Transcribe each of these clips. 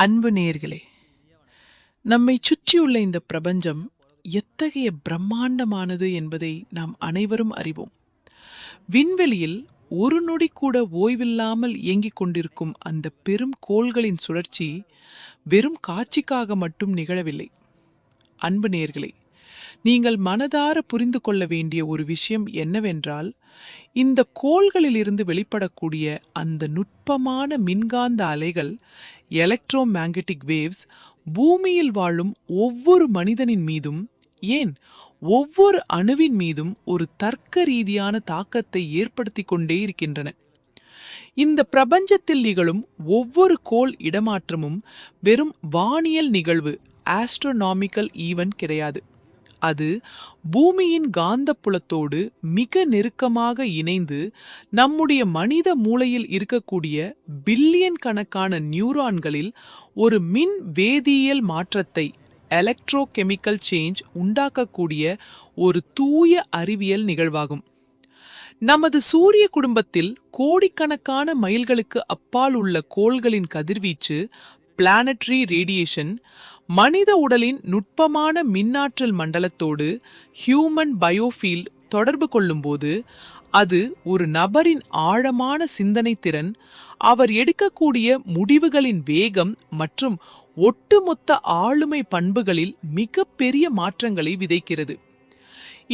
அன்பு நேயர்களே, நம்மை சுற்றியுள்ள இந்த பிரபஞ்சம் எத்தகைய பிரம்மாண்டமானது என்பதை நாம் அனைவரும் அறிவோம். விண்வெளியில் ஒரு நொடி கூட ஓய்வில்லாமல் இயங்கிக் கொண்டிருக்கும் அந்த பெரும் கோள்களின் சுழற்சி வெறும் காட்சிக்காக மட்டும் நிகழவில்லை. அன்பு நேயர்களே, நீங்கள் மனதார புரிந்து கொள்ள வேண்டிய ஒரு விஷயம் என்னவென்றால், இந்த கோள்களிலிருந்து வெளிப்படக்கூடிய அந்த நுட்பமான மின்காந்த அலைகள், எலக்ட்ரோ மேக்னெட்டிக் வேவ்ஸ், பூமியில் வாழும் ஒவ்வொரு மனிதனின் மீதும், ஏன் ஒவ்வொரு அணுவின் மீதும் ஒரு தர்க்க ரீதியான தாக்கத்தை ஏற்படுத்தி கொண்டே இருக்கின்றன. இந்த பிரபஞ்சத்தில் நிகழும் ஒவ்வொரு கோள் இடமாற்றமும் வெறும் வானியல் நிகழ்வு, ஆஸ்ட்ரோனாமிக்கல் ஈவென்ட் கிடையாது. அது பூமியின் காந்தப்புலத்தோடு மிக நெருக்கமாக இணைந்து நம்முடைய மனித மூளையில் இருக்கக்கூடிய பில்லியன் கணக்கான நியூரான்களில் ஒரு மின் வேதியியல் மாற்றத்தை, எலக்ட்ரோகெமிக்கல் சேஞ்ச் உண்டாக்கக்கூடிய ஒரு தூய அறிவியல் நிகழ்வாகும். நமது சூரிய குடும்பத்தில் கோடிக்கணக்கான மைல்களுக்கு அப்பால் உள்ள கோள்களின் கதிர்வீச்சு, பிளானட்டரி ரேடியேஷன், மனித உடலின் நுட்பமான மின்னாற்றல் மண்டலத்தோடு ஹியூமன் பயோஃபீல்ட் தொடர்பு கொள்ளும்போது, அது ஒரு நபரின் ஆழமான சிந்தனை திறன், அவர் எடுக்கக்கூடிய முடிவுகளின் வேகம் மற்றும் ஒட்டுமொத்த ஆளுமை பண்புகளில் மிகப்பெரிய மாற்றங்களை விதைக்கிறது.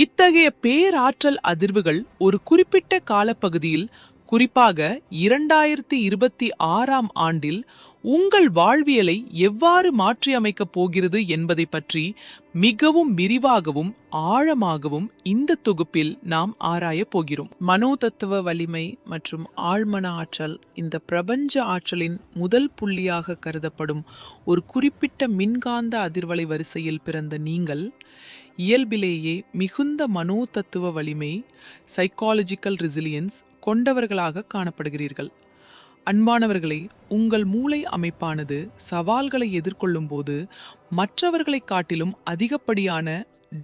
இத்தகைய பேராற்றல் அதிர்வுகள் ஒரு குறிப்பிட்ட காலப்பகுதியில், குறிப்பாக 2026ஆம் ஆண்டில் உங்கள் வாழ்வியலை எவ்வாறு மாற்றியமைக்கப் போகிறது என்பதை பற்றி மிகவும் விரிவாகவும் ஆழமாகவும் இந்த தொகுப்பில் நாம் ஆராயப் போகிறோம். மனோதத்துவ வலிமை மற்றும் ஆழ்மன ஆற்றல் இந்த பிரபஞ்ச ஆற்றலின் முதல் புள்ளியாக கருதப்படும் ஒரு குறிப்பிட்ட மின்காந்த அதிர்வலை வரிசையில் பிறந்த நீங்கள், இயல்பிலேயே மிகுந்த மனோதத்துவ வலிமை, சைக்காலஜிக்கல் ரெசிலியன்ஸ் கொண்டவர்களாக காணப்படுகிறீர்கள். அன்பானவர்களே, உங்கள் மூளை அமைப்பானது சவால்களை எதிர்கொள்ளும் போது மற்றவர்களை காட்டிலும் அதிகப்படியான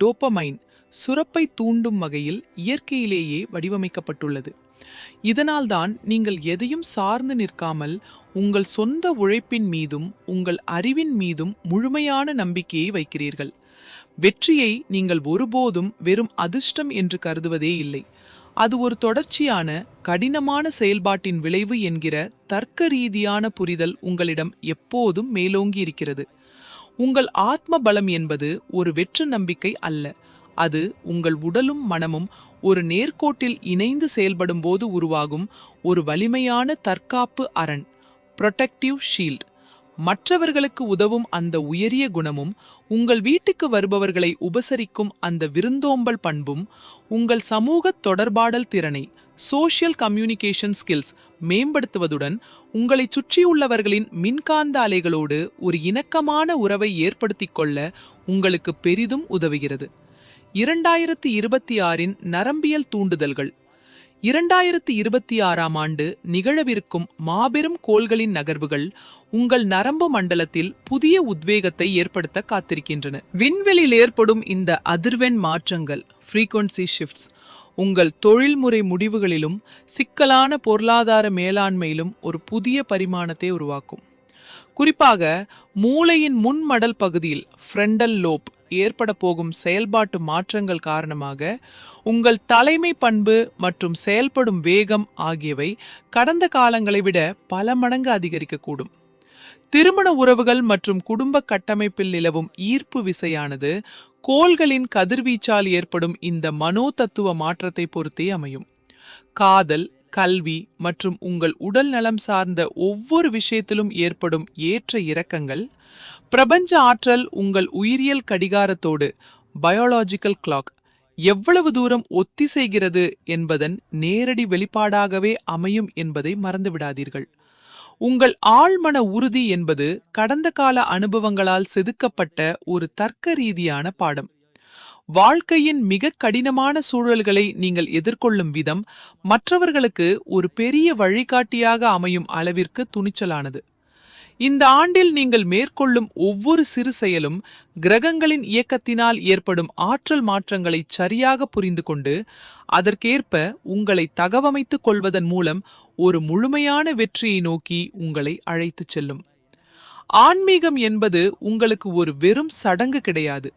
டோபமைன் சுரப்பை தூண்டும் வகையில் இயற்கையிலேயே வடிவமைக்கப்பட்டுள்ளது. இதனால்தான் நீங்கள் எதையும் சார்ந்து நிற்காமல் உங்கள் சொந்த உழைப்பின் மீதும் உங்கள் அறிவின் மீதும் முழுமையான நம்பிக்கையை வைக்கிறீர்கள். வெற்றியை நீங்கள் ஒருபோதும் வெறும் அதிர்ஷ்டம் என்று கருதுவதே இல்லை. அது ஒரு தொடர்ச்சியான கடினமான செயல்பாட்டின் விளைவு என்கிற தர்க்க ரீதியான புரிதல் உங்களிடம் எப்போதும் மேலோங்கி இருக்கிறது. உங்கள் ஆத்ம பலம் என்பது ஒரு வெற்று நம்பிக்கை அல்ல. அது உங்கள் உடலும் மனமும் ஒரு நேர்கோட்டில் இணைந்து செயல்படும் போது உருவாகும் ஒரு வலிமையான தற்காப்பு அரண், புரொடெக்டிவ் ஷீல்ட். மற்றவர்களுக்கு உதவும் அந்த உயரிய குணமும், உங்கள் வீட்டுக்கு வருபவர்களை உபசரிக்கும் அந்த விருந்தோம்பல் பண்பும், உங்கள் சமூக தொடர்பாடல் திறனை, சோஷியல் கம்யூனிகேஷன் ஸ்கில்ஸ் மேம்படுத்துவதுடன் உங்களை சுற்றியுள்ளவர்களின் மின்காந்த அலைகளோடு ஒரு இணக்கமான உறவை ஏற்படுத்திக் கொள்ள உங்களுக்கு பெரிதும் உதவுகிறது. 2026இன் நரம்பியல் தூண்டுதல்கள். 2026ஆம் ஆண்டு நிகழவிருக்கும் மாபெரும் கோள்களின் நகர்வுகள் உங்கள் நரம்பு மண்டலத்தில் புதிய உத்வேகத்தை ஏற்படுத்த காத்திருக்கின்றன. விண்வெளியில் ஏற்படும் இந்த அதிர்வெண் மாற்றங்கள், ஃப்ரீக்வன்சி ஷிஃப்ட்ஸ், உங்கள் தொழில்முறை முடிவுகளிலும் சிக்கலான பொருளாதார மேலாண்மையிலும் ஒரு புதிய பரிமாணத்தை உருவாக்கும். குறிப்பாக மூளையின் முன்மடல் பகுதியில், ஃப்ரண்டல் லோப், ஏற்பட போகும் செயல்பாட்டு மாற்றங்கள் காரணமாக உங்கள் தலைமை பண்பு மற்றும் செயல்படும் வேகம் ஆகியவை கடந்த காலங்களை விட பல மடங்கு அதிகரிக்கக்கூடும். திருமண உறவுகள் மற்றும் குடும்ப கட்டமைப்பில் நிலவும் ஈர்ப்பு விசையானது கோள்களின் கதிர்வீச்சால் ஏற்படும் இந்த மனோதத்துவ மாற்றத்தை பொறுத்தே அமையும். காதல், கல்வி மற்றும் உங்கள் உடல் நலம் சார்ந்த ஒவ்வொரு விஷயத்திலும் ஏற்படும் ஏற்ற இறக்கங்கள், பிரபஞ்ச ஆற்றல் உங்கள் உயிரியல் கடிகாரத்தோடு, பயாலஜிக்கல் கிளாக், எவ்வளவு தூரம் ஒத்திசைகிறது என்பதன் நேரடி வெளிப்பாடாகவே அமையும் என்பதை மறந்துவிடாதீர்கள். உங்கள் ஆழ்மன உறுதி என்பது கடந்த கால அனுபவங்களால் செதுக்கப்பட்ட ஒரு தர்க்க ரீதியான பாடம். வாழ்க்கையின் மிக கடினமான சூழல்களை நீங்கள் எதிர்கொள்ளும் விதம் மற்றவர்களுக்கு ஒரு பெரிய வழிகாட்டியாக அமையும் அளவிற்கு துணிச்சலானது. இந்த ஆண்டில் நீங்கள் மேற்கொள்ளும் ஒவ்வொரு சிறு செயலும் கிரகங்களின் இயக்கத்தினால் ஏற்படும் ஆற்றல் மாற்றங்களை சரியாக புரிந்து கொண்டு அதற்கேற்ப உங்களை தகவமைத்துக் கொள்வதன் மூலம் ஒரு முழுமையான வெற்றியை நோக்கி உங்களை அழைத்துச் செல்லும். ஆன்மீகம் என்பது உங்களுக்கு ஒரு வெறும் சடங்கு கிடையாது.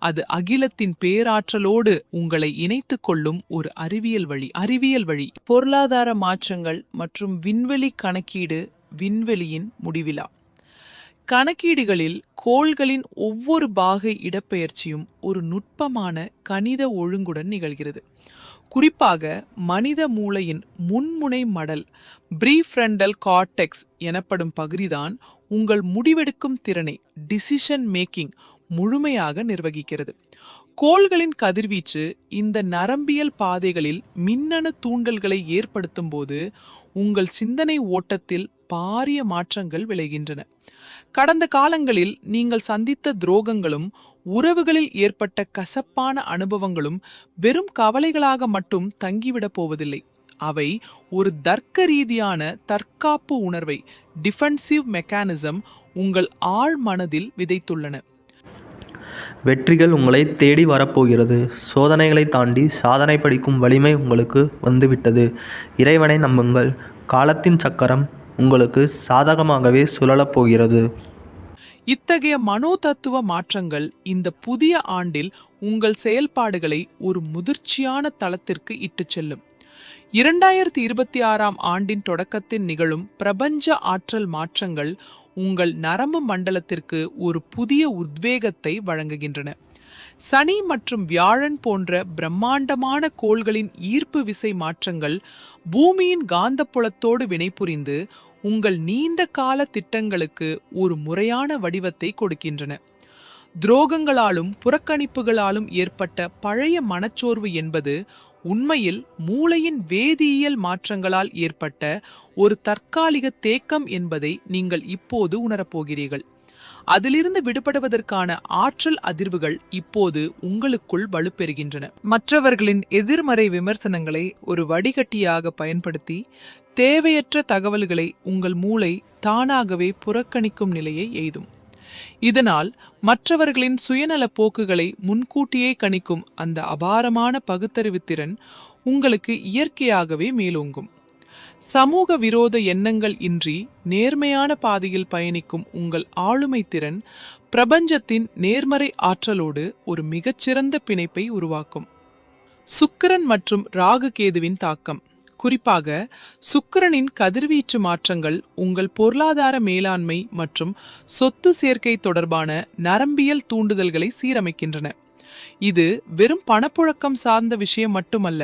அது அகிலத்தின் பேராற்றலோடு உங்களை இணைத்துக் கொள்ளும் ஒரு அறிவியல் வழி. பொருளாதார மாற்றங்கள் மற்றும் விண்வெளி கணக்கீடு. விண்வெளியின் முடிவிலா கணக்கீடுகளில் கோள்களின் ஒவ்வொரு பாகை இடப்பெயர்ச்சியும் ஒரு நுட்பமான கணித ஒழுங்குடன் நிகழ்கிறது. குறிப்பாக மனித மூளையின் முன்முனை மடல் ப்ரீஃப்ரண்டல் கார்டெக்ஸ் எனப்படும் பகுதிதான் உங்கள் முடிவெடுக்கும் திறனை டிசிஷன் மேக்கிங் முழுமையாக நிர்வகிக்கிறது. கோள்களின் கதிர்வீச்சு இந்த நரம்பியல் பாதைகளில் மின்னணு தூண்டல்களை ஏற்படுத்தும் போது உங்கள் சிந்தனை ஓட்டத்தில் பாரிய மாற்றங்கள் விளைகின்றன. கடந்த காலங்களில் நீங்கள் சந்தித்த துரோகங்களும் உறவுகளில் ஏற்பட்ட கசப்பான அனுபவங்களும் வெறும் கவலைகளாக மட்டும் தங்கிவிடப் போவதில்லை. அவை ஒரு தர்க்க ரீதியான தற்காப்பு உணர்வை டிஃபென்சிவ் மெக்கானிசம் உங்கள் ஆழ் மனதில் விதைத்துள்ளன. வெற்றிகள் உங்களை தேடி வரப்போகிறது. சோதனைகளை தாண்டி சாதனை படிக்கும் வலிமை உங்களுக்கு வந்துவிட்டது. இறைவனை நம்புங்கள். காலத்தின் சக்கரம் உங்களுக்கு சாதகமாகவே சுழலப் போகிறது. இத்தகைய மனோதத்துவ மாற்றங்கள் இந்த புதிய ஆண்டில் உங்கள் செயல்பாடுகளை ஒரு முதிர்ச்சியான தளத்திற்கு இட்டுச் செல்லும். 2026ஆம் ஆண்டின் தொடக்கத்தில் நிகழும் பிரபஞ்ச ஆற்றல் மாற்றங்கள் உங்கள் நரம்பு மண்டலத்திற்கு ஒரு புதிய உத்வேகத்தை வழங்குகின்றன. சனி மற்றும் வியாழன் போன்ற பிரம்மாண்டமான கோள்களின் ஈர்ப்பு விசை மாற்றங்கள் பூமியின் காந்தப்புலத்தோடு வினைபுரிந்து உங்கள் நீண்ட கால திட்டங்களுக்கு ஒரு முறையான வடிவத்தை கொடுக்கின்றன. துரோகங்களாலும் புறக்கணிப்புகளாலும் ஏற்பட்ட பழைய மனச்சோர்வு என்பது உண்மையில் மூளையின் வேதியியல் மாற்றங்களால் ஏற்பட்ட ஒரு தற்காலிக தேக்கம் என்பதை நீங்கள் இப்போது உணரப்போகிறீர்கள். அதிலிருந்து விடுபடுவதற்கான ஆற்றல் அதிர்வுகள் இப்போது உங்களுக்குள் வலுப்பெறுகின்றன. மற்றவர்களின் எதிர்மறை விமர்சனங்களை ஒரு வடிகட்டியாக பயன்படுத்தி தேவையற்ற தகவல்களை உங்கள் மூளை தானாகவே புறக்கணிக்கும் நிலையை எய்தும். இதனால் மற்றவர்களின் சுயநல போக்குகளை முன்கூட்டியே கணிக்கும் அந்த அபாரமான பகுத்தறிவு திறன் உங்களுக்கு இயற்கையாகவே மேலோங்கும். சமூக விரோத எண்ணங்கள் இன்றி நேர்மையான பாதையில் பயணிக்கும் உங்கள் ஆளுமை திறன் பிரபஞ்சத்தின் நேர்மறை ஆற்றலோடு ஒரு மிகச்சிறந்த பிணைப்பை உருவாக்கும். சுக்கிரன் மற்றும் ராகு கேதுவின் தாக்கம். குறிப்பாக சுக்கிரனின் கதிர்வீச்சு மாற்றங்கள் உங்கள் பொருளாதார மேலாண்மை மற்றும் சொத்து சேர்க்கை தொடர்பான நரம்பியல் தூண்டுதல்களை சீரமைக்கின்றன. இது வெறும் பணப்புழக்கம் சார்ந்த விஷயம் மட்டுமல்ல,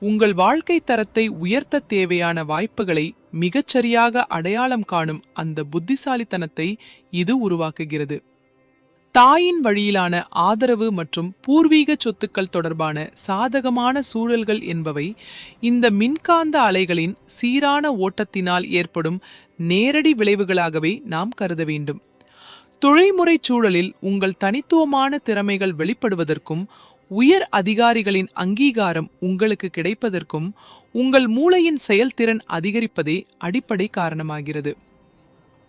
உங்கள் வாழ்க்கை தரத்தை உயர்த்த தேவையான வாய்ப்புகளை மிகச்சரியாக அடையாளம் காணும் அந்த புத்திசாலித்தனத்தை இது உருவாக்குகிறது. தாயின் வழியிலான ஆதரவு மற்றும் பூர்வீக சொத்துக்கள் தொடர்பான சாதகமான சூழல்கள் என்பவை இந்த மின்காந்த அலைகளின் சீரான ஓட்டத்தினால் ஏற்படும் நேரடி விளைவுகளாகவே நாம் கருத வேண்டும். தொழில்முறை சூழலில் உங்கள் தனித்துவமான திறமைகள் வெளிப்படுவதற்கும் உயர் அதிகாரிகளின் அங்கீகாரம் உங்களுக்கு கிடைப்பதற்கும் உங்கள் மூளையின் செயல்திறன் அதிகரிப்பதே அடிப்படை காரணமாகிறது.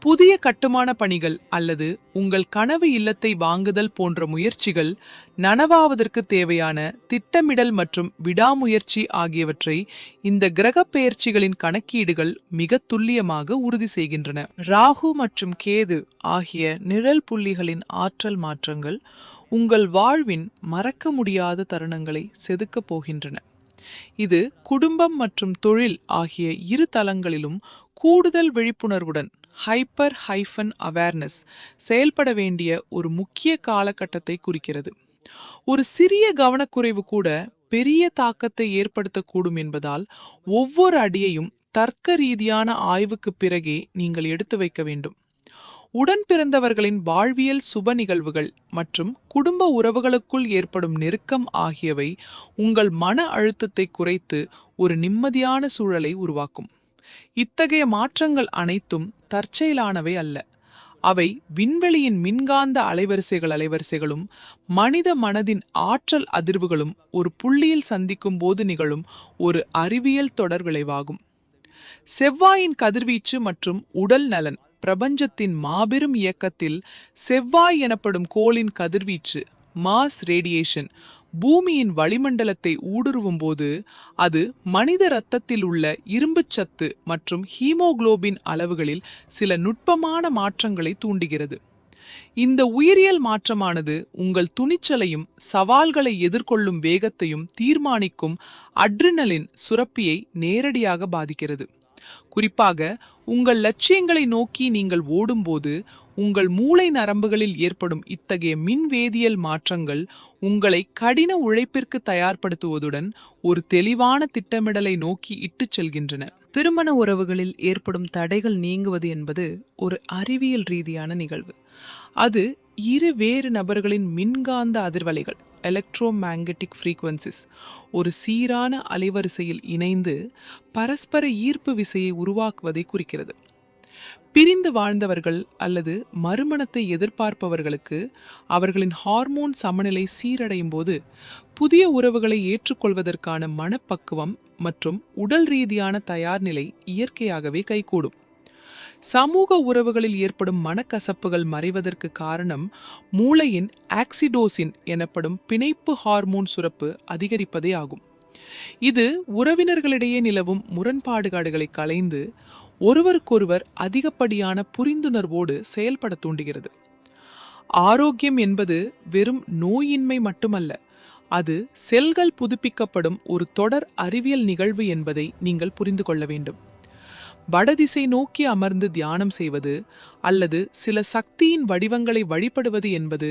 புதிய கட்டுமான பணிகள் அல்லது உங்கள் கனவு இல்லத்தை வாங்குதல் போன்ற முயற்சிகள் நனவாவதற்கு தேவையான திட்டமிடல் மற்றும் விடாமுயற்சி ஆகியவற்றை இந்த கிரக பெயர்ச்சிகளின் கணக்கீடுகள் மிக துல்லியமாக உறுதி செய்கின்றன. ராகு மற்றும் கேது ஆகிய நிழல் புள்ளிகளின் ஆற்றல் மாற்றங்கள் உங்கள் வாழ்வின் மறக்க முடியாத தருணங்களை செதுக்கப் போகின்றன. இது குடும்பம் மற்றும் தொழில் ஆகிய இரு தளங்களிலும் கூடுதல் விழிப்புணர்வுடன் அவேர்னஸ் செயல்பட வேண்டிய ஒரு முக்கிய காலகட்டத்தை குறிக்கிறது. ஒரு சிறிய கவனக்குறைவு கூட பெரிய தாக்கத்தை ஏற்படுத்தக்கூடும் என்பதால் ஒவ்வொரு அடியையும் தர்க்க ரீதியான ஆய்வுக்கு பிறகே நீங்கள் எடுத்து வைக்க வேண்டும். உடன் பிறந்தவர்களின் வாழ்வியல் சுப நிகழ்வுகள் மற்றும் குடும்ப உறவுகளுக்குள் ஏற்படும் நெருக்கம் ஆகியவை உங்கள் மன அழுத்தத்தை குறைத்து ஒரு நிம்மதியான சூழலை உருவாக்கும். இத்தகைய மாற்றங்கள் அனைத்தும் தற்செயலானவை அல்ல. அவை விண்வெளியின் மின்காந்த அலைவரிசைகளும் மனித மனதின் ஆற்றல் அதிர்வுகளும் ஒரு புள்ளியில் சந்திக்கும் போது நிகழும் ஒரு அறிவியல் தொடர் விளைவாகும். செவ்வாயின் கதிர்வீச்சு மற்றும் உடல் நலன். பிரபஞ்சத்தின் மாபெரும் இயக்கத்தில் செவ்வாய் எனப்படும் கோளின் கதிர்வீச்சு மாஸ் ரேடியேஷன் பூமியின் வளிமண்டலத்தை ஊடுருவும் போது அது மனித இரத்தத்தில் உள்ள இரும்புச்சத்து மற்றும் ஹீமோகுளோபின் அளவுகளில் சில நுட்பமான மாற்றங்களை தூண்டுகிறது. இந்த உயிரியல் மாற்றமானது உங்கள் துணிச்சலையும் சவால்களை எதிர்கொள்ளும் வேகத்தையும் தீர்மானிக்கும் அட்ரினலின் சுரப்பியை நேரடியாக பாதிக்கிறது. குறிப்பாக உங்கள் லட்சியங்களை நோக்கி நீங்கள் ஓடும்போது உங்கள் மூளை நரம்புகளில் ஏற்படும் இத்தகைய மின்வேதியியல் மாற்றங்கள் உங்களை கடின உழைப்பிற்கு தயார்படுத்துவதுடன் ஒரு தெளிவான திட்டமிடலை நோக்கி இட்டுச் செல்கின்றன. திருமண உறவுகளில் ஏற்படும் தடைகள் நீங்குவது என்பது ஒரு அறிவியல் ரீதியான நிகழ்வு. அது இரு வேறு நபர்களின் மின்காந்த அதிர்வலைகள் எலக்ட்ரோமேங்கட்டிக் ஃப்ரீக்வன்சிஸ் ஒரு சீரான அலைவரிசையில் இணைந்து பரஸ்பர ஈர்ப்பு விசையை உருவாக்குவதை குறிக்கிறது. பிரிந்து வாழ்ந்தவர்கள் அல்லது மறுமணத்தை எதிர்பார்ப்பவர்களுக்கு அவர்களின் ஹார்மோன் சமநிலை சீரடையும் போது புதிய உறவுகளை ஏற்றுக்கொள்வதற்கான மனப்பக்குவம் மற்றும் உடல் ரீதியான தயார்நிலை இயற்கையாகவே கைகூடும். சமூக உறவுகளில் ஏற்படும் மனக்கசப்புகள் மறைவதற்கு காரணம் மூளையின் ஆக்சிடோசின் எனப்படும் பிணைப்பு ஹார்மோன் சுரப்பு அதிகரிப்பதே ஆகும். இது உறவினர்களிடையே நிலவும் முரண்பாடுகளை களைந்து ஒருவருக்கொருவர் அதிகப்படியான புரிந்துணர்வோடு செயல்பட தூண்டுகிறது. ஆரோக்கியம் என்பது வெறும் நோயின்மை மட்டுமல்ல, அது செல்கள் புதுப்பிக்கப்படும் ஒரு தொடர் அறிவியல் நிகழ்வு என்பதை நீங்கள் புரிந்து கொள்ள வேண்டும். வடதிசை நோக்கி அமர்ந்து தியானம் செய்வது அல்லது சில சக்தியின் வடிவங்களை வழிபடுவது என்பது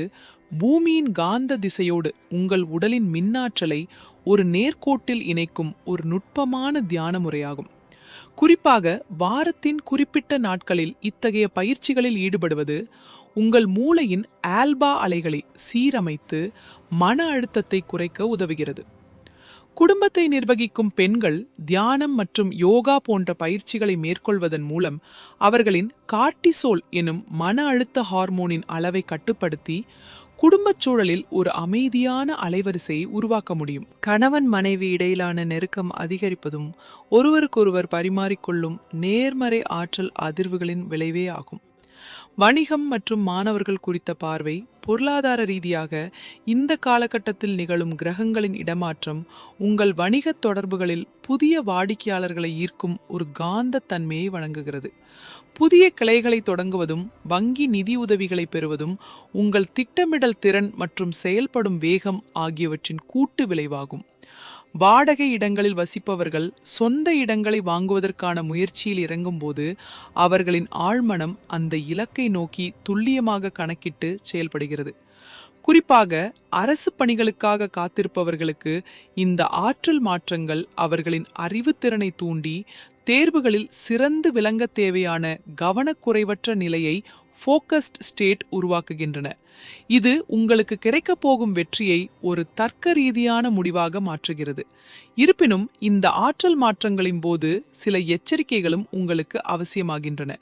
பூமியின் காந்த திசையோடு உங்கள் உடலின் மின்னாற்றலை ஒரு நேர்கோட்டில் இணைக்கும் ஒரு நுட்பமான தியான முறையாகும். குறிப்பாக வாரத்தின் குறிப்பிட்ட நாட்களில் இத்தகைய பயிற்சிகளில் ஈடுபடுவது உங்கள் மூளையின் ஆல்பா அலைகளை சீரமைத்து மன அழுத்தத்தை குறைக்க உதவுகிறது. குடும்பத்தை நிர்வகிக்கும் பெண்கள் தியானம் மற்றும் யோகா போன்ற பயிற்சிகளை மேற்கொள்வதன் மூலம் அவர்களின் கார்டிசோல் எனும் மன அழுத்த ஹார்மோனின் அளவை கட்டுப்படுத்தி குடும்பச் சூழலில் ஒரு அமைதியான அலைவரிசையை உருவாக்க முடியும். கணவன் மனைவி இடையிலான நெருக்கம் அதிகரிப்பதும் ஒருவருக்கொருவர் பரிமாறிக்கொள்ளும் நேர்மறை ஆற்றல் அதிர்வுகளின் விளைவே ஆகும். வணிகம் மற்றும் மாணவர்கள் குறித்த பார்வை பொருளாதார ரீதியாக இந்த காலகட்டத்தில் நிகழும் கிரகங்களின் இடமாற்றம் உங்கள் வணிகத் தொடர்புகளில் புதிய வாடிக்கையாளர்களை ஈர்க்கும் ஒரு காந்த தன்மையை வழங்குகிறது. புதிய கிளைகளை தொடங்குவதும் வங்கி நிதி உதவிகளை பெறுவதும் உங்கள் திட்டமிடல் திறன் மற்றும் செயல்படும் வேகம் ஆகியவற்றின் கூட்டு விளைவாகும். வாடகை இடங்களில் வசிப்பவர்கள் சொந்த இடங்களை வாங்குவதற்கான முயற்சியில் இறங்கும்போது அவர்களின் ஆழ்மனம் அந்த இலக்கை நோக்கி துல்லியமாக கணக்கிட்டு செயல்படுகிறது. குறிப்பாக அரசு பணிகளுக்காக காத்திருப்பவர்களுக்கு இந்த ஆற்றல் மாற்றங்கள் அவர்களின் அறிவுத்திறனை தூண்டி தேர்வுகளில் சிறந்து விளங்க தேவையான கவனக்குறைவற்ற நிலையை ஃபோக்கஸ்ட் ஸ்டேட் உருவாக்குகின்றன. இது உங்களுக்கு கிடைக்கப் போகும் வெற்றியை ஒரு தர்க்க ரீதியான முடிவாக மாற்றுகிறது. இருப்பினும் இந்த ஆற்றல் மாற்றங்களின் போது சில எச்சரிக்கைகளும் உங்களுக்கு அவசியமாகின்றன.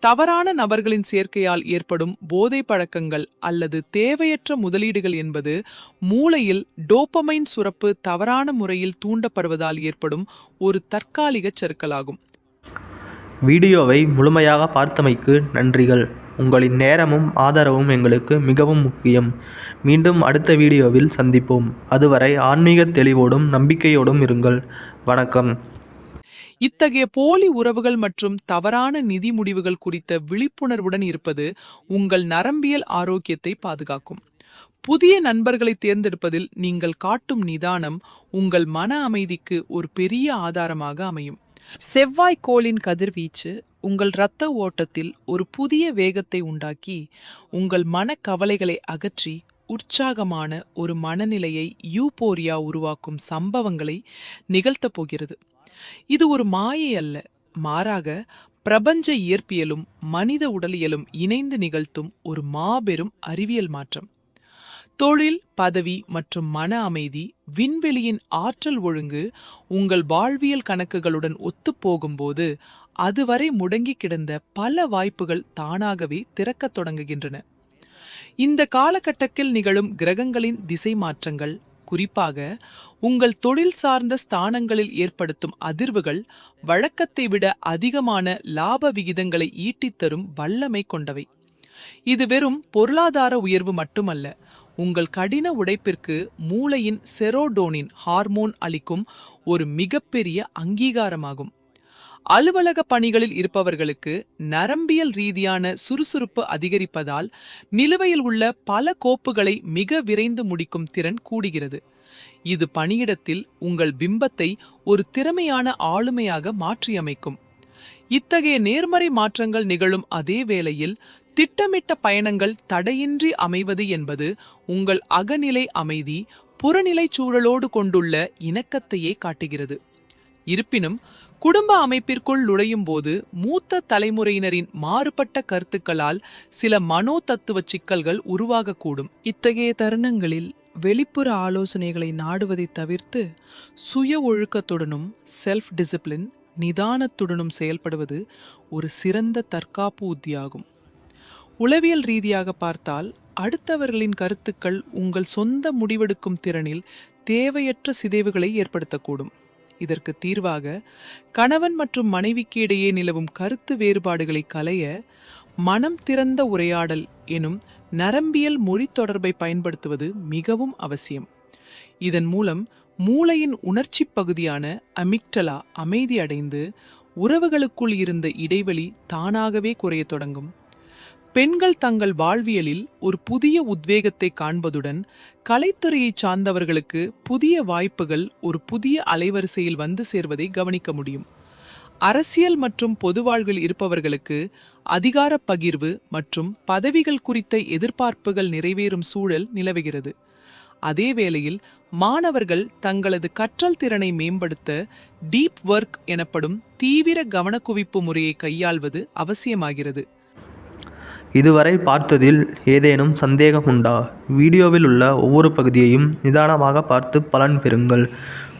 தவறான நபர்களின் சேர்க்கையால் ஏற்படும் போதை பழக்கங்கள் அல்லது தேவையற்ற முதலீடுகள் என்பது மூளையில் டோபமைன் சுரப்பு தவறான முறையில் தூண்டப்படுவதால் ஏற்படும் ஒரு தற்காலிக சறுக்கலாகும். வீடியோவை முழுமையாக பார்த்தமைக்கு நன்றிகள். உங்களின் நேரமும் ஆதரவும் எங்களுக்கு மிகவும் முக்கியம். மீண்டும் அடுத்த வீடியோவில் சந்திப்போம். அதுவரை ஆன்மீக தெளிவோடும் நம்பிக்கையோடும் இருங்கள். வணக்கம். இத்தகைய போலி உறவுகள் மற்றும் தவறான நிதி முடிவுகள் குறித்த விழிப்புணர்வுடன் இருப்பது உங்கள் நரம்பியல் ஆரோக்கியத்தை பாதுகாக்கும். புதிய நண்பர்களை தேர்ந்தெடுப்பதில் நீங்கள் காட்டும் நிதானம் உங்கள் மன அமைதிக்கு ஒரு பெரிய ஆதாரமாக அமையும். செவ்வாய் கோளின் கதிர்வீச்சு உங்கள் இரத்த ஓட்டத்தில் ஒரு புதிய வேகத்தை உண்டாக்கி உங்கள் மனக்கவலைகளை அகற்றி உற்சாகமான ஒரு மனநிலையை யூபோரியா உருவாக்கும் சம்பவங்களை நிகழ்த்தப் போகிறது. இது ஒரு மாயை அல்ல, மாறாக பிரபஞ்ச இயற்பியலும் மனித உடலியலும் இணைந்து நிகழ்த்தும் ஒரு மாபெரும் அறிவியல் மாற்றம். தொழில், பதவி மற்றும் மன அமைதி, விண்வெளியின் ஆற்றல் ஒழுங்கு உங்கள் வாழ்வியல் கணக்குகளுடன் ஒத்துப்போகும்போது அதுவரை முடங்கி கிடந்த பல வாய்ப்புகள் தானாகவே திறக்கத் தொடங்குகின்றன. இந்த காலகட்டத்தில் நிகழும் கிரகங்களின் திசை மாற்றங்கள், குறிப்பாக உங்கள் தொழில் சார்ந்த ஸ்தானங்களில் ஏற்படுத்தும் அதிர்வுகள் வழக்கத்தை விட அதிகமான லாப விகிதங்களை ஈட்டித்தரும் வல்லமை கொண்டவை. இது வெறும் பொருளாதார உயர்வு மட்டுமல்ல, உங்கள் கடின உழைப்பிற்கு மூளையின் செரோடோனின் ஹார்மோன் அளிக்கும் ஒரு மிகப்பெரிய அங்கீகாரமாகும். அலுவலக பணிகளில் இருப்பவர்களுக்கு நரம்பியல் ரீதியான சுறுசுறுப்பு அதிகரிப்பதால் நிலுவையில் உள்ள பல கோப்புகளை மிக விரைந்து முடிக்கும் திறன் கூடுகிறது. இது பணியிடத்தில் உங்கள் பிம்பத்தை ஒரு திறமையான ஆளுமையாக மாற்றியமைக்கும். இத்தகைய நேர்மறை மாற்றங்கள் நிகழும் அதே வேளையில் திட்டமிட்ட பயணங்கள் தடையின்றி அமைவது என்பது உங்கள் அகநிலை அமைதி புறநிலை சூழலோடு கொண்டுள்ள இணக்கத்தையே காட்டுகிறது. இருப்பினும் குடும்ப அமைப்பிற்குள் நுழையும் போது மூத்த தலைமுறையினரின் மாறுபட்ட கருத்துக்களால் சில மனோதத்துவ சிக்கல்கள் உருவாகக்கூடும். இத்தகைய தருணங்களில் வெளிப்புற ஆலோசனைகளை நாடுவதை தவிர்த்து சுய ஒழுக்கத்துடனும் செல்ஃப் டிசிப்ளின் நிதானத்துடனும் செயல்படுவது ஒரு சிறந்த தற்காப்பு உத்தியாகும். உளவியல் ரீதியாக பார்த்தால் அடுத்தவர்களின் கருத்துக்கள் உங்கள் சொந்த முடிவெடுக்கும் திறனில் தேவையற்ற சிதைவுகளை ஏற்படுத்தக்கூடும். இதற்கு தீர்வாக கணவன் மற்றும் மனைவிக்கு இடையே நிலவும் கருத்து வேறுபாடுகளை களைய மனம் திறந்த உரையாடல் எனும் நரம்பியல் மொழி தொடர்பை பயன்படுத்துவது மிகவும் அவசியம். இதன் மூலம் மூளையின் உணர்ச்சி பகுதியான அமிக்டலா அமைதியடைந்து உறவுகளுக்குள் இருந்த இடைவெளி தானாகவே குறையத் தொடங்கும். பெண்கள் தங்கள் வாழ்வியலில் ஒரு புதிய உத்வேகத்தை காண்பதுடன் கலைத்துறையை சார்ந்தவர்களுக்கு புதிய வாய்ப்புகள் ஒரு புதிய அலைவரிசையில் வந்து சேர்வதை கவனிக்க முடியும். அரசியல் மற்றும் பொது வாழ்வில் இருப்பவர்களுக்கு அதிகார பகிர்வு மற்றும் பதவிகள் குறித்த எதிர்பார்ப்புகள் நிறைவேறும் சூழல் நிலவுகிறது. அதே வேளையில் மாணவர்கள் தங்களது கற்றல் திறனை மேம்படுத்த டீப் ஒர்க் எனப்படும் தீவிர கவனக்குவிப்பு முறையை கையாள்வது அவசியமாகிறது. இதுவரை பார்த்ததில் ஏதேனும் சந்தேகம் உண்டா? வீடியோவில் உள்ள ஒவ்வொரு பகுதியையும் நிதானமாக பார்த்து பலன் பெறுங்கள்.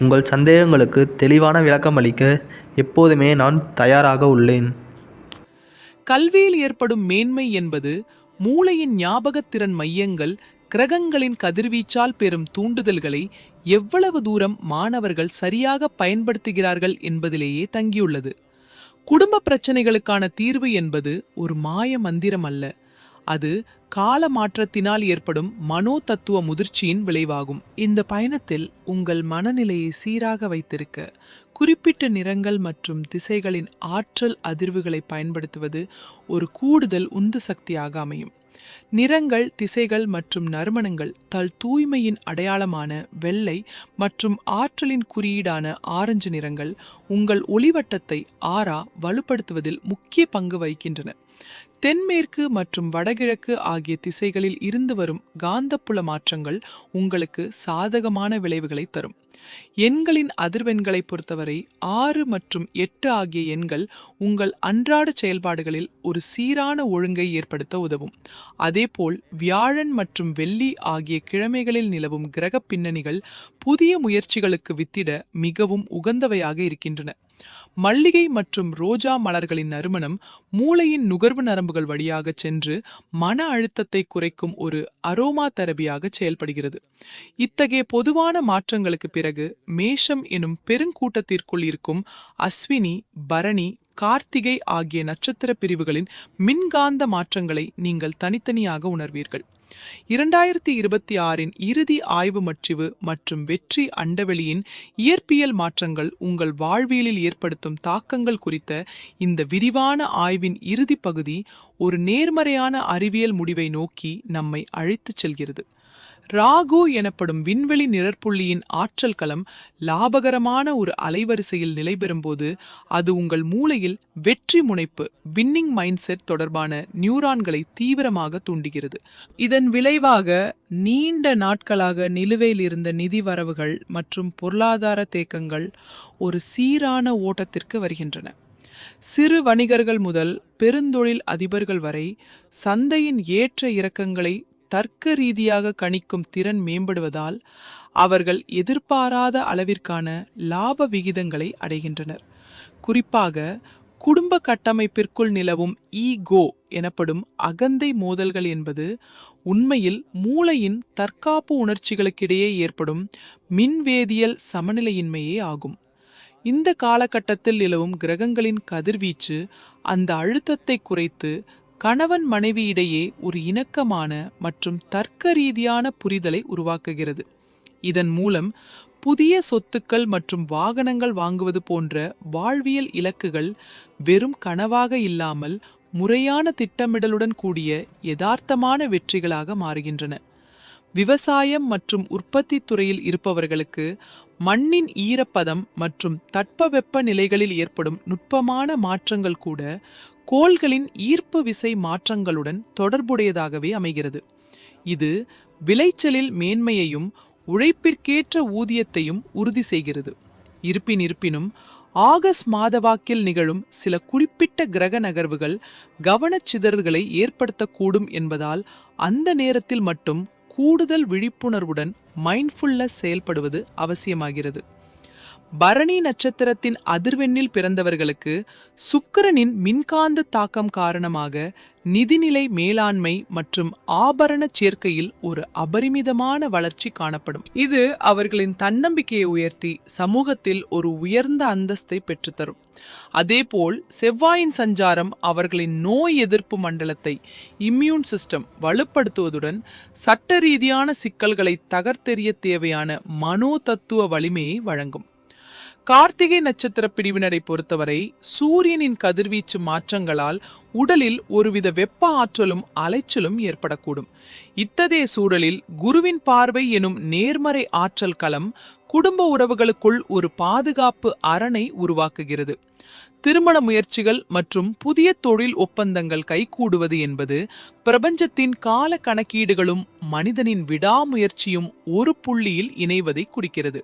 உங்கள் சந்தேகங்களுக்கு தெளிவான விளக்கம் அளிக்க எப்போதுமே நான் தயாராக உள்ளேன். கல்வியில் ஏற்படும் மேன்மை என்பது மூளையின் ஞாபகத்திறன் மையங்கள் கிரகங்களின் கதிர்வீச்சால் பெறும் தூண்டுதல்களை எவ்வளவு தூரம் மாணவர்கள் சரியாக பயன்படுத்துகிறார்கள் என்பதிலேயே தங்கியுள்ளது. குடும்ப பிரச்சனைகளுக்கான தீர்வு என்பது ஒரு மாய மந்திரம் அல்ல. அது கால மாற்றத்தினால் ஏற்படும் மனோ தத்துவ முதிர்ச்சியின் விளைவாகும். இந்த பயணத்தில் உங்கள் மனநிலையை சீராக வைத்திருக்க குறிப்பிட்ட நிறங்கள் மற்றும் திசைகளின் ஆற்றல் அதிர்வுகளை பயன்படுத்துவது ஒரு கூடுதல் உந்து சக்தியாக அமையும். நிறங்கள், திசைகள் மற்றும் நறுமணங்கள் தூய்மையின் அடையாளமான வெள்ளை மற்றும் ஆற்றலின் குறியீடான ஆரஞ்சு நிறங்கள் உங்கள் ஒளிவட்டத்தை வலுப்படுத்துவதில் முக்கிய பங்கு வகிக்கின்றன. தென்மேற்கு மற்றும் வடகிழக்கு ஆகிய திசைகளில் இருந்து வரும் காந்தப்புல மாற்றங்கள் உங்களுக்கு சாதகமான விளைவுகளை தரும். எண்களின் அதிர்வெண்களை பொறுத்தவரை 6 மற்றும் 8 ஆகிய எண்கள் உங்கள் அன்றாட செயல்பாடுகளில் ஒரு சீரான ஒழுங்கை ஏற்படுத்த உதவும். அதேபோல் வியாழன் மற்றும் வெள்ளி ஆகிய கிழமைகளில் நிலவும் கிரக பின்னணிகள் புதிய முயற்சிகளுக்கு வித்திட மிகவும் உகந்தவையாக இருக்கின்றன. மல்லிகை மற்றும் ரோஜா மலர்களின் நறுமணம் மூளையின் நுகர்வு நரம்புகள் வழியாக சென்று மன அழுத்தத்தை குறைக்கும் ஒரு அரோமா தெரபியாக செயல்படுகிறது. இத்தகைய பொதுவான மாற்றங்களுக்கு பிறகு மேஷம் எனும் பெருங்கூட்டத்திற்குள் இருக்கும் அஸ்வினி, பரணி, கார்த்திகை ஆகிய நட்சத்திர பிரிவுகளின் மின்காந்த மாற்றங்களை நீங்கள் தனித்தனியாக உணர்வீர்கள். 2026 இறுதி ஆய்வு மற்றிவு மற்றும் வெற்றி அண்டவெளியின் இயற்பியல் மாற்றங்கள் உங்கள் வாழ்வியலில் ஏற்படுத்தும் தாக்கங்கள் குறித்த இந்த விரிவான ஆய்வின் இறுதி பகுதி ஒரு நேர்மறையான அறிவியல் முடிவை நோக்கி நம்மை அழைத்துச் செல்கிறது. ராகு எனப்படும் விண்வெளி நிழற்புள்ளியின் ஆற்றல் களம் லாபகரமான ஒரு அலைவரிசையில் நிலை பெறும்போது அது உங்கள் மூளையில் வெற்றி முனைப்பு வின்னிங் மைண்ட் செட் தொடர்பான நியூரான்களை தீவிரமாக தூண்டுகிறது. இதன் விளைவாக நீண்ட நாட்களாக நிலுவையில் இருந்த நிதி வரவுகள் மற்றும் பொருளாதார தேக்கங்கள் ஒரு சீரான ஓட்டத்திற்கு வருகின்றன. சிறு வணிகர்கள் முதல் பெருந்தொழில் அதிபர்கள் வரை சந்தையின் ஏற்ற இறக்கங்களை தர்க்க ரீதியாக கணிக்கும் திறன் மேம்படுவதால் அவர்கள் எதிர்பாராத அளவிற்கான லாப விகிதங்களை அடைகின்றனர். குறிப்பாக குடும்ப கட்டமைப்பிற்குள் நிலவும் ஈகோ எனப்படும் அகந்தை மோதல்கள் என்பது உண்மையில் மூளையின் தற்காப்பு உணர்ச்சிகளுக்கிடையே ஏற்படும் மின்வேதியியல் சமநிலையின்மையே ஆகும். இந்த காலகட்டத்தில் நிலவும் கிரகங்களின் கதிர்வீச்சு அந்த அழுத்தத்தை குறைத்து கணவன் மனைவியிடையே ஒரு இணக்கமான மற்றும் தர்க்க ரீதியான புரிதலை உருவாக்குகிறது. இதன் மூலம் புதிய சொத்துக்கள் மற்றும் வாகனங்கள் வாங்குவது போன்ற வாழ்வியல் இலக்குகள் வெறும் கனவாக இல்லாமல் முறையான திட்டமிடலுடன் கூடிய யதார்த்தமான வெற்றிகளாக மாறுகின்றன. விவசாயம் மற்றும் உற்பத்தி துறையில் இருப்பவர்களுக்கு மண்ணின் ஈரப்பதம் மற்றும் தட்பவெப்ப நிலைகளில் ஏற்படும் நுட்பமான மாற்றங்கள் கூட கோள்களின் ஈர்ப்பு விசை மாற்றங்களுடன் தொடர்புடையதாகவே அமைகிறது. இது விளைச்சலில் மேன்மையையும் உழைப்பிற்கேற்ற ஊதியத்தையும் உறுதி செய்கிறது. இருப்பினும் ஆகஸ்ட் மாதவாக்கில் நிகழும் சில குறிப்பிட்ட கிரக நகர்வுகள் கவனச்சிதறல்களை ஏற்படுத்தக்கூடும் என்பதால் அந்த நேரத்தில் மட்டும் கூடுதல் விழிப்புணர்வுடன் மைண்ட்ஃபுல்னஸ் செயல்படுவது அவசியமாகிறது. பரணி நட்சத்திரத்தின் அதிர்வெண்ணில் பிறந்தவர்களுக்கு சுக்கிரனின் மின்காந்த தாக்கம் காரணமாக நிதிநிலை மேலாண்மை மற்றும் ஆபரண சேர்க்கையில் ஒரு அபரிமிதமான வளர்ச்சி காணப்படும். இது அவர்களின் தன்னம்பிக்கையை உயர்த்தி சமூகத்தில் ஒரு உயர்ந்த அந்தஸ்தை பெற்றுத்தரும். அதேபோல் செவ்வாயின் சஞ்சாரம் அவர்களின் நோய் எதிர்ப்பு மண்டலத்தை இம்யூன் சிஸ்டம் வலுப்படுத்துவதுடன் சட்ட ரீதியான சிக்கல்களை தகர்த்தெறிய தேவையான மனோ தத்துவ வலிமையை வழங்கும். கார்த்திகை நட்சத்திர பிரிவினரை பொறுத்தவரை சூரியனின் கதிர்வீச்சு மாற்றங்களால் உடலில் ஒருவித வெப்ப ஆற்றலும் அலைச்சலும் ஏற்படக்கூடும். இத்தகைய சூழலில் குருவின் பார்வை எனும் நேர்மறை ஆற்றல் களம் குடும்ப உறவுகளுக்குள் ஒரு பாதுகாப்பு அரணை உருவாக்குகிறது. திருமண முயற்சிகள் மற்றும் புதிய தொழில் ஒப்பந்தங்கள் கைகூடுவது என்பது பிரபஞ்சத்தின் கால கணக்கீடுகளும் மனிதனின் விடாமுயற்சியும் ஒரு புள்ளியில் இணைவதை குறிக்கிறது.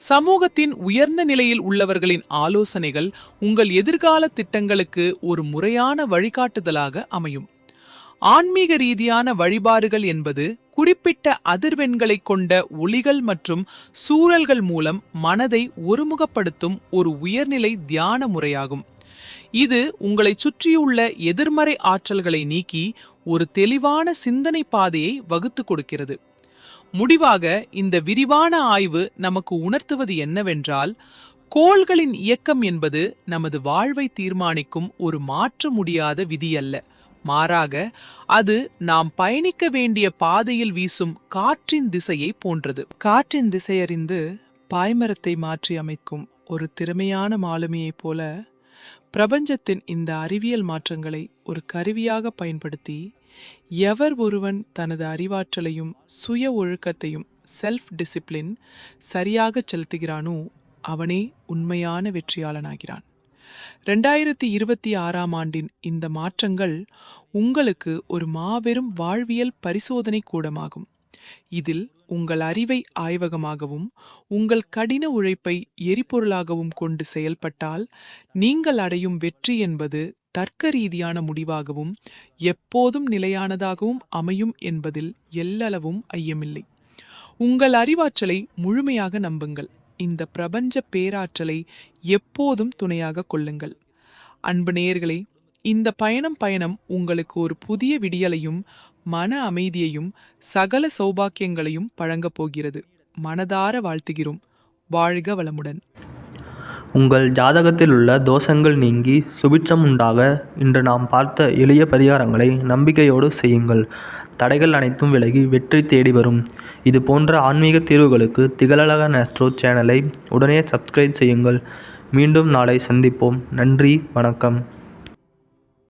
சமூகத்தின் உயர்ந்த நிலையில் உள்ளவர்களின் ஆலோசனைகள் உங்கள் எதிர்கால திட்டங்களுக்கு ஒரு முறையான வழிகாட்டுதலாக அமையும். ஆன்மீக ரீதியான வழிபாடுகள் என்பது குறிப்பிட்ட அதிர்வெண்களை கொண்ட ஒளிகள் மற்றும் சூழல்கள் மூலம் மனதை ஒருமுகப்படுத்தும் ஒரு உயர்நிலை தியான முறையாகும். இது உங்களை சுற்றியுள்ள எதிர்மறை ஆற்றல்களை நீக்கி ஒரு தெளிவான சிந்தனை பாதையை வகுத்து கொடுக்கிறது. முடிவாக இந்த விரிவான ஆய்வு நமக்கு உணர்த்துவது என்னவென்றால், கோள்களின் இயக்கம் என்பது நமது வாழ்வை தீர்மானிக்கும் ஒரு மாற்ற முடியாத விதியல்ல. மாறாக அது நாம் பயணிக்க வேண்டிய பாதையில் வீசும் காற்றின் திசையை போன்றது. காற்றின் திசையறிந்து பாய்மரத்தை மாற்றி அமைக்கும் ஒரு திறமையான மாலுமியைப் போல பிரபஞ்சத்தின் இந்த அறிவியல் மாற்றங்களை ஒரு கருவியாக பயன்படுத்தி எவர் ஒருவன் தனது அறிவாற்றலையும் சுய ஒழுக்கத்தையும் செல்ஃப் டிசிப்ளின் சரியாக செலுத்துகிறானோ அவனே உண்மையான வெற்றியாளனாகிறான். 2026ஆம் ஆண்டின் இந்த மாற்றங்கள் உங்களுக்கு ஒரு மாபெரும் வாழ்வியல் பரிசோதனை கூடமாகும். இதில் உங்கள் அறிவை ஆய்வகமாகவும் உங்கள் கடின உழைப்பை எரிபொருளாகவும் கொண்டு செயல்பட்டால் நீங்கள் அடையும் வெற்றி என்பது தர்க்க ரீதியான முடிவாகவும் எப்போதும் நிலையானதாகவும் அமையும் என்பதில் எல்லளவும் ஐயமில்லை. உங்கள் அறிவாற்றலை முழுமையாக நம்புங்கள். இந்த பிரபஞ்ச பேராற்றலை எப்போதும் துணையாக கொள்ளுங்கள். அன்பு நேயர்களே, இந்த பயணம் உங்களுக்கு ஒரு புதிய விடியலையும் மன அமைதியையும் சகல சௌபாக்கியங்களையும் வழங்கப் போகிறது. மனதார வாழ்த்துகிறோம். வாழ்க வளமுடன். உங்கள் ஜாதகத்தில் உள்ள தோஷங்கள் நீங்கி சுபிட்சம் உண்டாக இன்று நாம் பார்த்த எளிய பரிகாரங்களை நம்பிக்கையோடு செய்யுங்கள். தடைகள் அனைத்தும் விலகி வெற்றி தேடி வரும். இது போன்ற ஆன்மீக தீர்வுகளுக்கு திகழழகன் ஆஸ்ட்ரோ சேனலை உடனே சப்ஸ்கிரைப் செய்யுங்கள். மீண்டும் நாளை சந்திப்போம். நன்றி, வணக்கம்.